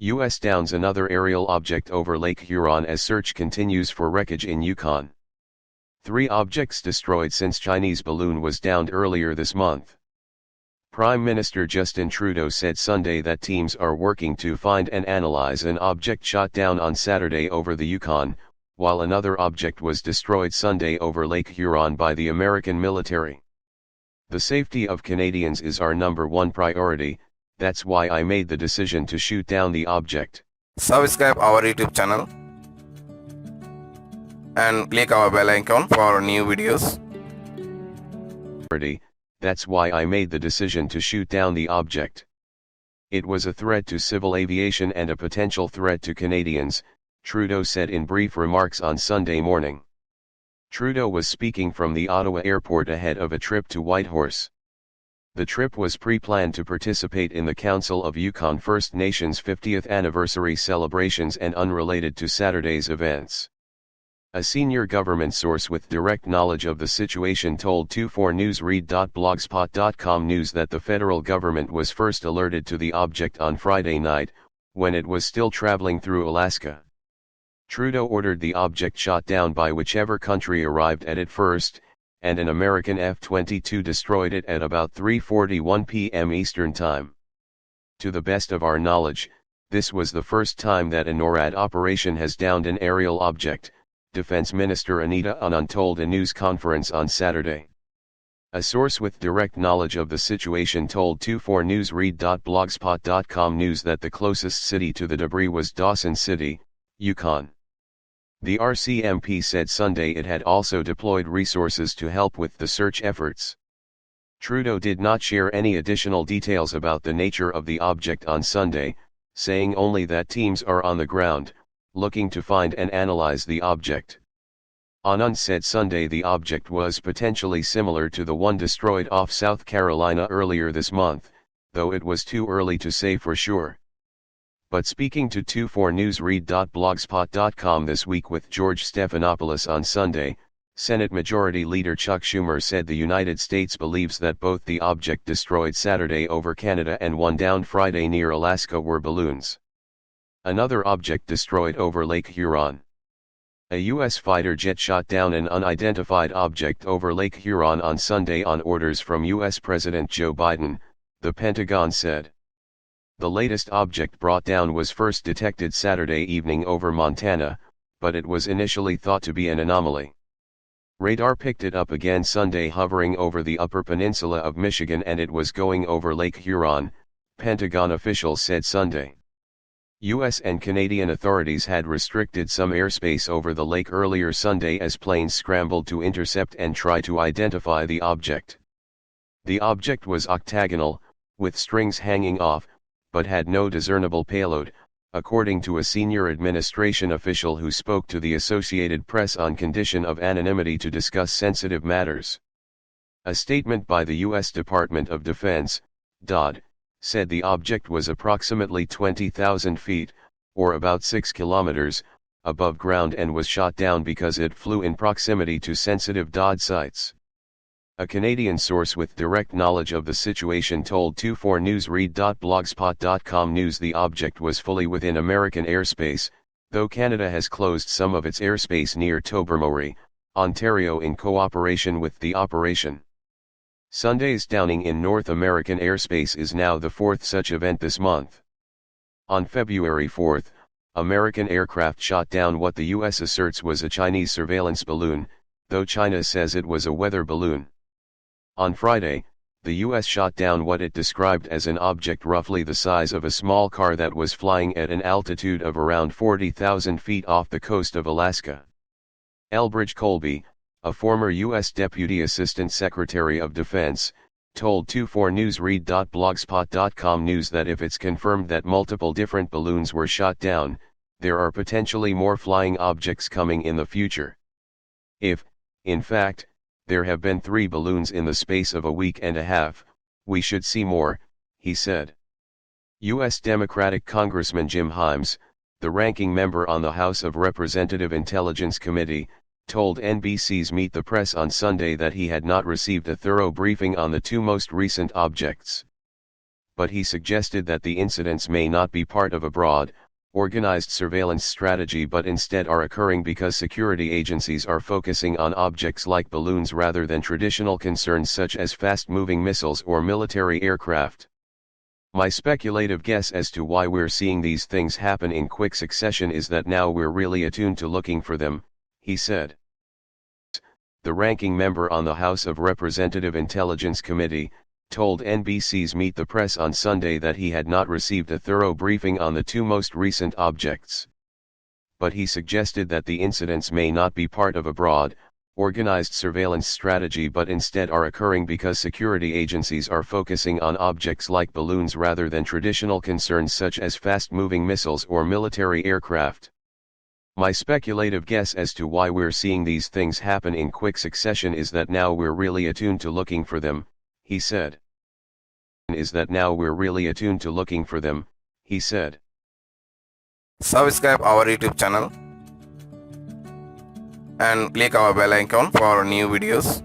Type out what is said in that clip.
U.S. downs another aerial object over Lake Huron as search continues for wreckage in Yukon. 3 objects destroyed since Chinese balloon was downed earlier this month. Prime Minister Justin Trudeau said Sunday that teams are working to find and analyze an object shot down on Saturday over the Yukon, while another object was destroyed Sunday over Lake Huron by the American military. "The safety of Canadians is our #1 priority, that's why I made the decision to shoot down the object. Subscribe our YouTube channel and click our bell icon for new videos. That's why I made the decision to shoot down the object. It was a threat to civil aviation and a potential threat to Canadians," Trudeau said in brief remarks on Sunday morning. Trudeau was speaking from the Ottawa airport ahead of a trip to Whitehorse. The trip was pre-planned to participate in the Council of Yukon First Nations 50th anniversary celebrations and unrelated to Saturday's events. A senior government source with direct knowledge of the situation told 24newsread.blogspot.com news that the federal government was first alerted to the object on Friday night, when it was still traveling through Alaska. Trudeau ordered the object shot down by whichever country arrived at it first, and an American F-22 destroyed it at about 3:41 p.m. Eastern Time. "To the best of our knowledge, this was the first time that a NORAD operation has downed an aerial object," Defense Minister Anita Anand told a news conference on Saturday. A source with direct knowledge of the situation told 24newsread.blogspot.com news that the closest city to the debris was Dawson City, Yukon. The RCMP said Sunday it had also deployed resources to help with the search efforts. Trudeau did not share any additional details about the nature of the object on Sunday, saying only that teams are on the ground, looking to find and analyze the object. Anand said Sunday the object was potentially similar to the one destroyed off South Carolina earlier this month, though it was too early to say for sure. But speaking to 24newsread.blogspot.com this week with George Stephanopoulos on Sunday, Senate Majority Leader Chuck Schumer said the United States believes that both the object destroyed Saturday over Canada and one downed Friday near Alaska were balloons. Another object destroyed over Lake Huron. A U.S. fighter jet shot down an unidentified object over Lake Huron on Sunday on orders from U.S. President Joe Biden, the Pentagon said. The latest object brought down was first detected Saturday evening over Montana, but it was initially thought to be an anomaly. Radar picked it up again Sunday hovering over the Upper Peninsula of Michigan and it was going over Lake Huron, Pentagon officials said Sunday. U.S. and Canadian authorities had restricted some airspace over the lake earlier Sunday as planes scrambled to intercept and try to identify the object. The object was octagonal, with strings hanging off, but had no discernible payload, according to a senior administration official who spoke to the Associated Press on condition of anonymity to discuss sensitive matters. A statement by the U.S. Department of Defense, DoD, said the object was approximately 20,000 feet, or about 6 kilometers, above ground and was shot down because it flew in proximity to sensitive DoD sites. A Canadian source with direct knowledge of the situation told 24newsread.blogspot.com news the object was fully within American airspace, though Canada has closed some of its airspace near Tobermory, Ontario in cooperation with the operation. Sunday's downing in North American airspace is now the 4th such event this month. On February 4, American aircraft shot down what the U.S. asserts was a Chinese surveillance balloon, though China says it was a weather balloon. On Friday, the U.S. shot down what it described as an object roughly the size of a small car that was flying at an altitude of around 40,000 feet off the coast of Alaska. Elbridge Colby, a former U.S. Deputy Assistant Secretary of Defense, told 24newsread.blogspot.com news that if it's confirmed that multiple different balloons were shot down, there are potentially more flying objects coming in the future. If, in fact, there have been 3 balloons in the space of a week and a half, we should see more, he said. U.S. Democratic Congressman Jim Himes, the ranking member on the House of Representative Intelligence Committee, told NBC's Meet the Press on Sunday that he had not received a thorough briefing on the 2 most recent objects. but he suggested that the incidents may not be part of a broad, organized surveillance strategy but instead are occurring because security agencies are focusing on objects like balloons rather than traditional concerns such as fast-moving missiles or military aircraft. My speculative guess as to why we're seeing these things happen in quick succession is that now we're really attuned to looking for them, he said. The ranking member on the House of Representative Intelligence Committee told NBC's Meet the Press on Sunday that he had not received a thorough briefing on the two most recent objects. But he suggested that the incidents may not be part of a broad, organized surveillance strategy but instead are occurring because security agencies are focusing on objects like balloons rather than traditional concerns such as fast-moving missiles or military aircraft. My speculative guess as to why we're seeing these things happen in quick succession is that now we're really attuned to looking for them, he said. He said. Subscribe our YouTube channel and click our bell icon for new videos.